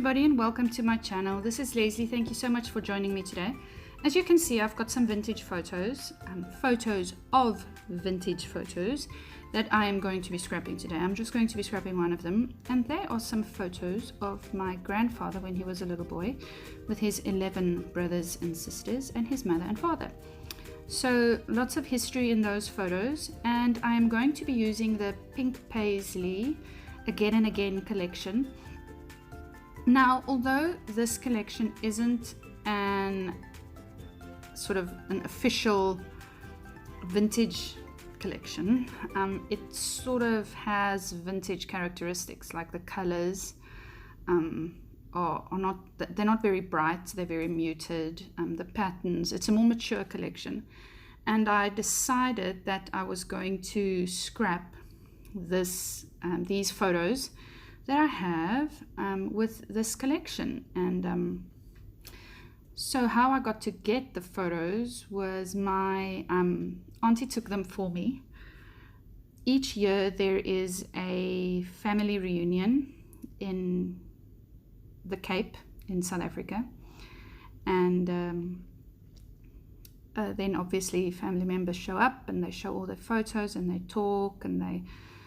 everybody and welcome to my channel. This is Leslie. Thank you so much for joining me today. As you can see, I've got some vintage photos, photos of vintage photos that I am going to be scrapping today. I'm just going to be scrapping one of them, and they are some photos of my grandfather when he was a little boy with his 11 brothers and sisters and his mother and father. So lots of history in those photos, and I am going to be using the pink Paislee Again and Again collection. Now, although this collection isn't an official vintage collection, it sort of has vintage characteristics, like the colors are not, they're not very bright, they're very muted. The patterns, it's a more mature collection, and I decided that I was going to scrap these photos that I have with this collection. And so how I got to get the photos was my auntie took them for me. Each year there is a family reunion in the Cape in South Africa, and then obviously family members show up and they show all their photos and they talk and they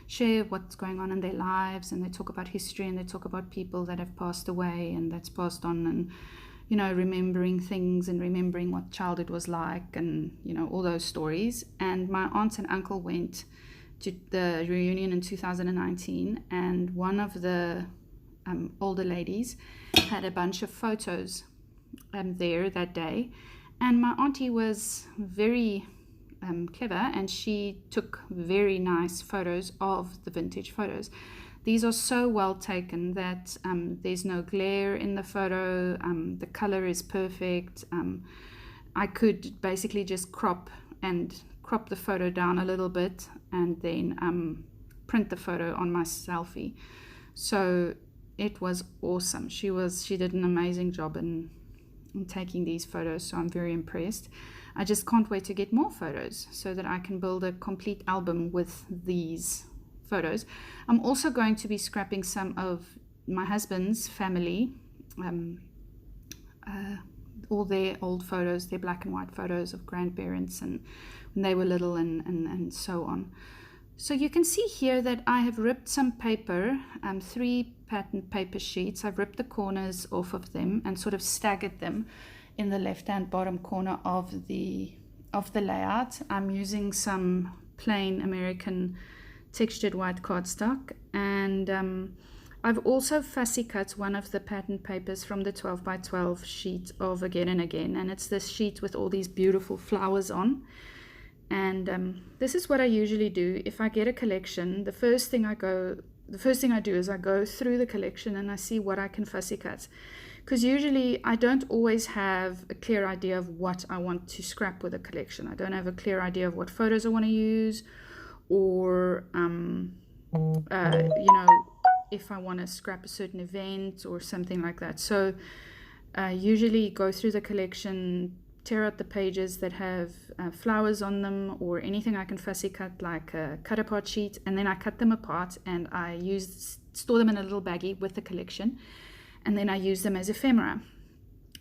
share what's going on in their lives, and they talk about history and they talk about people that have passed away and that's passed on, and remembering things and remembering what childhood was like, and all those stories. And my aunt and uncle went to the reunion in 2019, and one of the older ladies had a bunch of photos there that day, and my auntie was very clever, and she took very nice photos of the vintage photos. These are so well taken that there's no glare in the photo. The color is perfect. I could basically just crop the photo down a little bit and then print the photo on my selfie. So it was awesome. She did an amazing job in taking these photos, so I'm very impressed. I just can't wait to get more photos so that I can build a complete album with these photos. I'm also going to be scrapping some of my husband's family, all their old photos, their black and white photos of grandparents and when they were little, and so on. So you can see here that I have ripped some paper, 3 patterned paper sheets. I've ripped the corners off of them and sort of staggered them in the left hand bottom corner of the layout. I'm using some plain American textured white cardstock, and I've also fussy cut one of the pattern papers from the 12 by 12 sheet of Again and Again, and it's this sheet with all these beautiful flowers on. And this is what I usually do if I get a collection. The first thing I do is I go through the collection and I see what I can fussy cut, because usually I don't always have a clear idea of what I want to scrap with a collection. I don't have a clear idea of what photos I want to use, or if I want to scrap a certain event or something like that. So I usually go through the collection, tear out the pages that have flowers on them or anything I can fussy cut, like a cut apart sheet, and then I cut them apart and I store them in a little baggie with the collection, and then I use them as ephemera.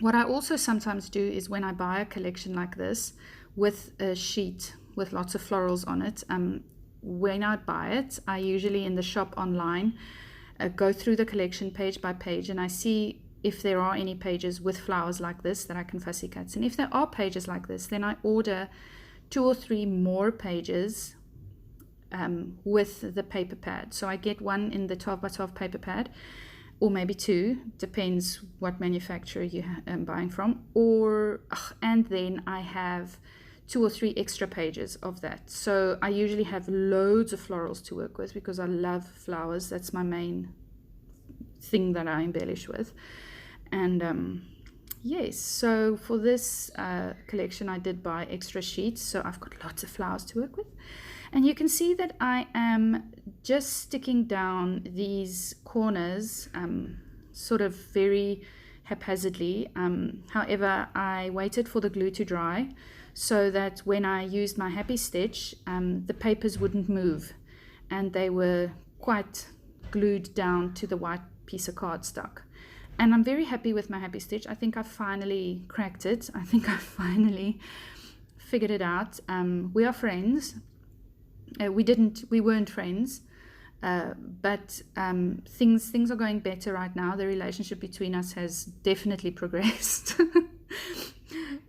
What I also sometimes do is when I buy a collection like this with a sheet with lots of florals on it, when I buy it, I usually in the shop online go through the collection page by page, and I see if there are any pages with flowers like this that I can fussy cut. And if there are pages like this, then I order 2 or 3 more pages with the paper pad. So I get one in the 12 by 12 paper pad, or maybe 2, depends what manufacturer you am buying from, and then I have 2 or 3 extra pages of that. So I usually have loads of florals to work with because I love flowers. That's my main thing that I embellish with. And yes, so for this collection I did buy extra sheets, so I've got lots of flowers to work with. And you can see that I am just sticking down these corners sort of very haphazardly. However, I waited for the glue to dry so that when I used my happy stitch, the papers wouldn't move, and they were quite glued down to the white piece of cardstock. And I'm very happy with my happy stitch. I think I finally cracked it. I think I finally figured it out. We are friends. We weren't friends, but things are going better right now. The relationship between us has definitely progressed.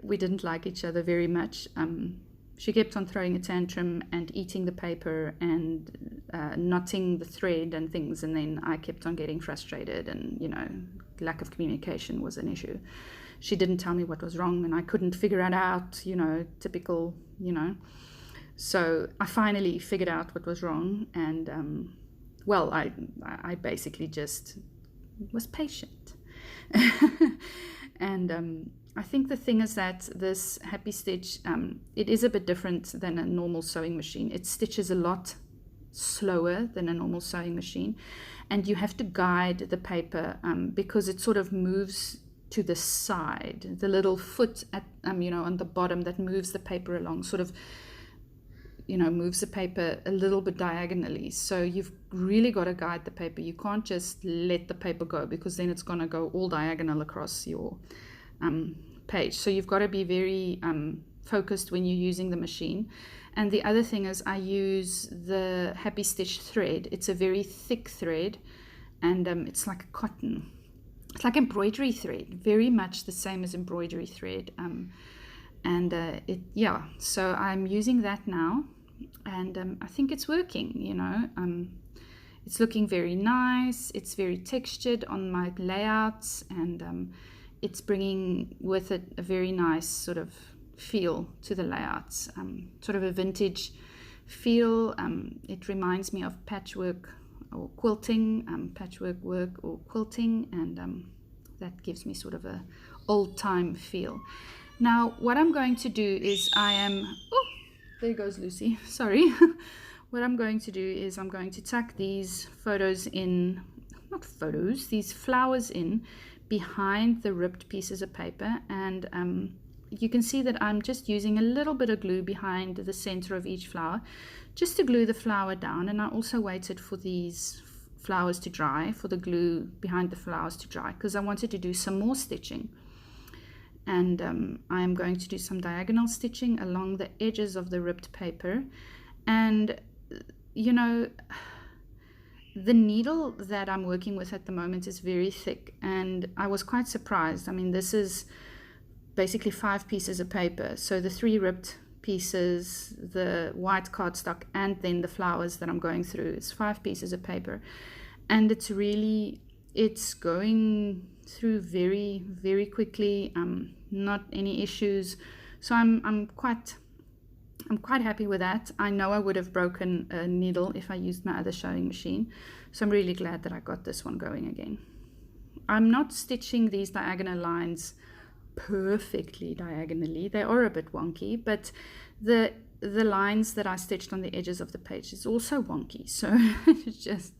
We didn't like each other very much. She kept on throwing a tantrum and eating the paper and knotting the thread and things, and then I kept on getting frustrated, and lack of communication was an issue. She didn't tell me what was wrong, and I couldn't figure it out, typical. So I finally figured out what was wrong, and I basically just was patient. And I think the thing is that this happy stitch, it is a bit different than a normal sewing machine. It stitches a lot slower than a normal sewing machine, and you have to guide the paper because it sort of moves to the side. The little foot at on the bottom that moves the paper along sort of moves the paper a little bit diagonally. So you've really got to guide the paper. You can't just let the paper go, because then it's going to go all diagonal across your page. So you've got to be very focused when you're using the machine. And the other thing is, I use the Happy Stitch thread. It's a very thick thread, and it's like a cotton. It's like embroidery thread, very much the same as embroidery thread. So I'm using that now, and I think it's working. It's looking very nice. It's very textured on my layouts, and it's bringing with it a very nice sort of feel to the layouts, sort of a vintage feel. It reminds me of patchwork or quilting, patchwork work or quilting, and that gives me sort of a old-time feel. Now, what I'm going to do is there goes Lucy, sorry. What I'm going to do is I'm going to tuck these these flowers in behind the ripped pieces of paper, and you can see that I'm just using a little bit of glue behind the center of each flower just to glue the flower down. And I also waited for these flowers to dry, for the glue behind the flowers to dry, because I wanted to do some more stitching. And I'm going to do some diagonal stitching along the edges of the ripped paper. And the needle that I'm working with at the moment is very thick, and I was quite surprised. I mean, this is basically 5 pieces of paper, so the 3 ripped pieces, the white cardstock, and then the flowers that I'm going through. It's 5 pieces of paper, and it's going through very, very quickly. Not any issues, so I'm quite happy with that. I know I would have broken a needle if I used my other sewing machine, so I'm really glad that I got this one going again. I'm not stitching these diagonal lines perfectly diagonally. They are a bit wonky, but the lines that I stitched on the edges of the page is also wonky. So it's just,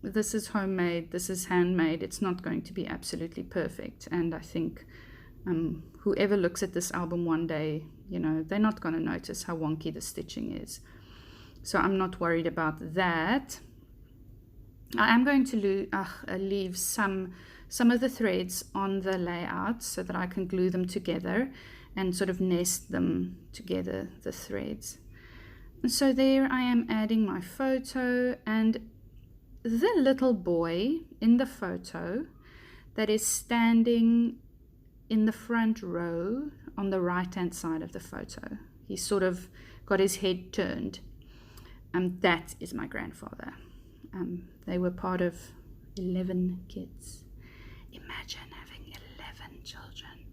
this is homemade, this is handmade. It's not going to be absolutely perfect. And I think whoever looks at this album one day, they're not going to notice how wonky the stitching is. So I'm not worried about that. I am going to leave some of the threads on the layout so that I can glue them together and sort of nest them together, the threads. And so there I am adding my photo, and the little boy in the photo that is standing in the front row on the right hand side of the photo. He's sort of got his head turned. That is my grandfather. They were part of 11 kids. Imagine having 11 children.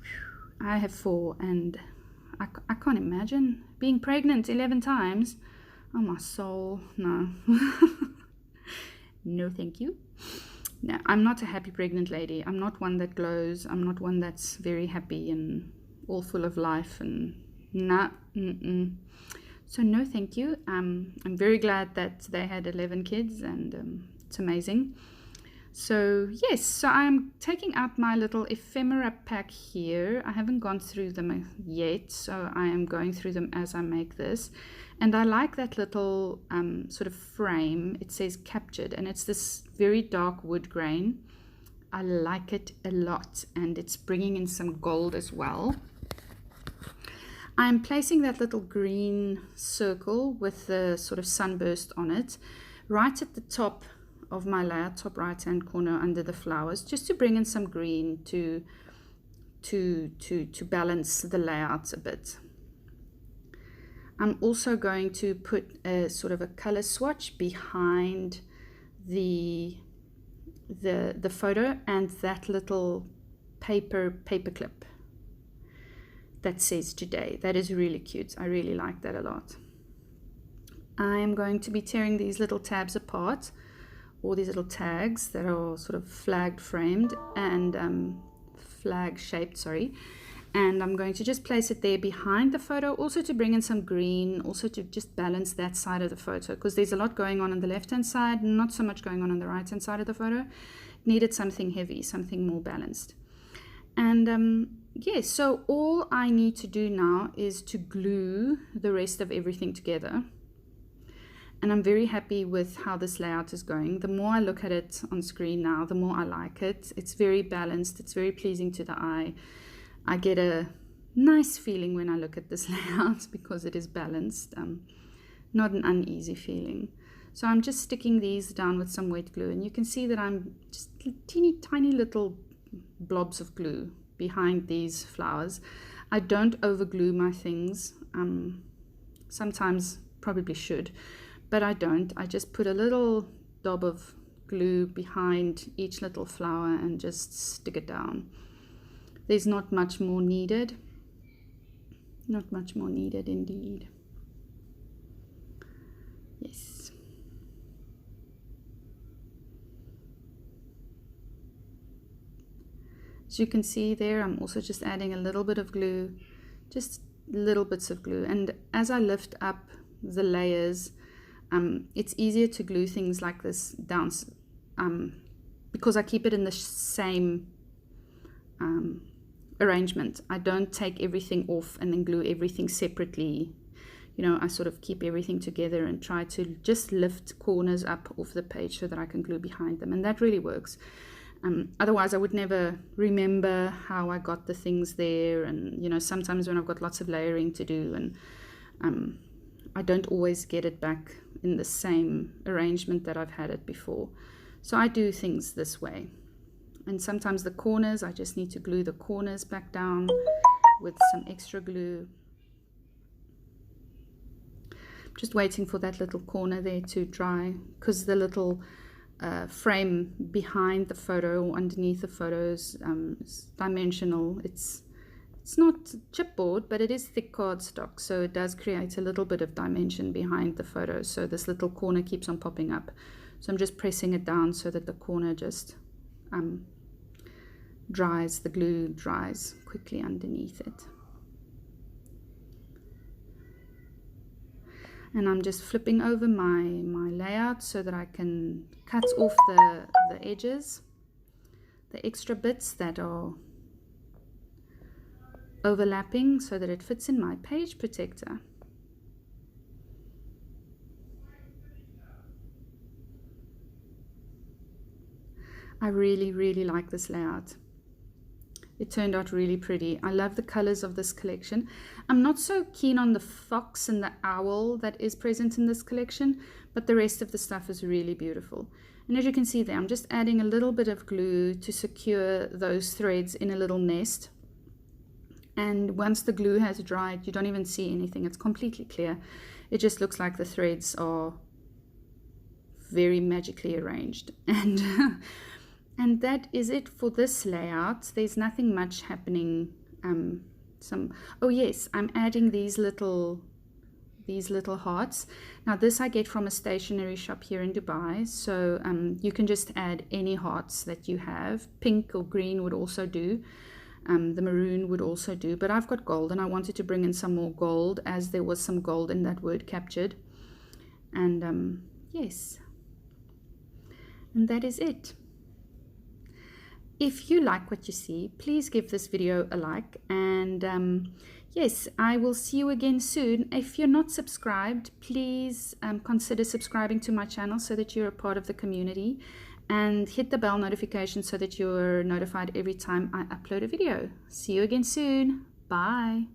Whew. I have 4, and I can't imagine being pregnant 11 times. Oh, my soul, no. No, thank you. No, I'm not a happy pregnant lady. I'm not one that glows. I'm not one that's very happy and all full of life, and nah. So no, thank you. I'm very glad that they had 11 kids, and it's amazing. So yes, so I'm taking out my little ephemera pack here. I haven't gone through them yet, so I am going through them as I make this. And I like that little sort of frame. It says captured, and it's this very dark wood grain. I like it a lot, and it's bringing in some gold as well. I'm placing that little green circle with the sort of sunburst on it right at the top of my layout, top right hand corner under the flowers, just to bring in some green to balance the layout a bit. I'm also going to put a sort of a color swatch behind the photo and that little paper clip that says today. That is really cute. I really like that a lot. I am going to be tearing these little tabs apart, or these little tags that are sort of flag framed and flag shaped, sorry. And I'm going to just place it there behind the photo, also to bring in some green, also to just balance that side of the photo, because there's a lot going on the left hand side, not so much going on the right hand side of the photo. It needed something heavy, something more balanced. And yes, so all I need to do now is to glue the rest of everything together. And I'm very happy with how this layout is going. The more I look at it on screen now, the more I like it. It's very balanced. It's very pleasing to the eye. I get a nice feeling when I look at this layout because it is balanced. Not an uneasy feeling. So I'm just sticking these down with some wet glue. And you can see that I'm just teeny tiny little blobs of glue behind these flowers. I don't over glue my things. Sometimes probably should, but I don't. I just put a little dab of glue behind each little flower and just stick it down. There's not much more needed. Not much more needed indeed. Yes. As you can see there, I'm also just adding a little bit of glue, just little bits of glue. And as I lift up the layers, it's easier to glue things like this down because I keep it in the same arrangement. I don't take everything off and then glue everything separately. You know, I sort of keep everything together and try to just lift corners up off the page so that I can glue behind them, and that really works. Otherwise I would never remember how I got the things there, and you know, sometimes when I've got lots of layering to do and I don't always get it back in the same arrangement that I've had it before. So I do things this way. And sometimes the corners, I just need to glue the corners back down with some extra glue. Just waiting for that little corner there to dry, because the little frame behind the photo or underneath the photos is dimensional. It's not chipboard, but it is thick cardstock, so it does create a little bit of dimension behind the photo. So this little corner keeps on popping up. So I'm just pressing it down so that the corner just dries, the glue dries quickly underneath it. And I'm just flipping over my layout so that I can cut off the edges, the extra bits that are overlapping, so that it fits in my page protector. I really, really like this layout. It turned out really pretty. I love the colors of this collection. I'm not so keen on the fox and the owl that is present in this collection, but the rest of the stuff is really beautiful. And as you can see there, I'm just adding a little bit of glue to secure those threads in a little nest. And once the glue has dried, you don't even see anything. It's completely clear. It just looks like the threads are very magically arranged. And that is it for this layout. There's nothing much happening. Oh yes, I'm adding these little hearts. Now this I get from a stationery shop here in Dubai. So you can just add any hearts that you have. Pink or green would also do. The maroon would also do. But I've got gold, and I wanted to bring in some more gold, as there was some gold in that word captured. And yes. And that is it. If you like what you see, please give this video a like, and yes, I will see you again soon. If you're not subscribed, please consider subscribing to my channel so that you're a part of the community, and hit the bell notification so that you're notified every time I upload a video. See you again soon. Bye.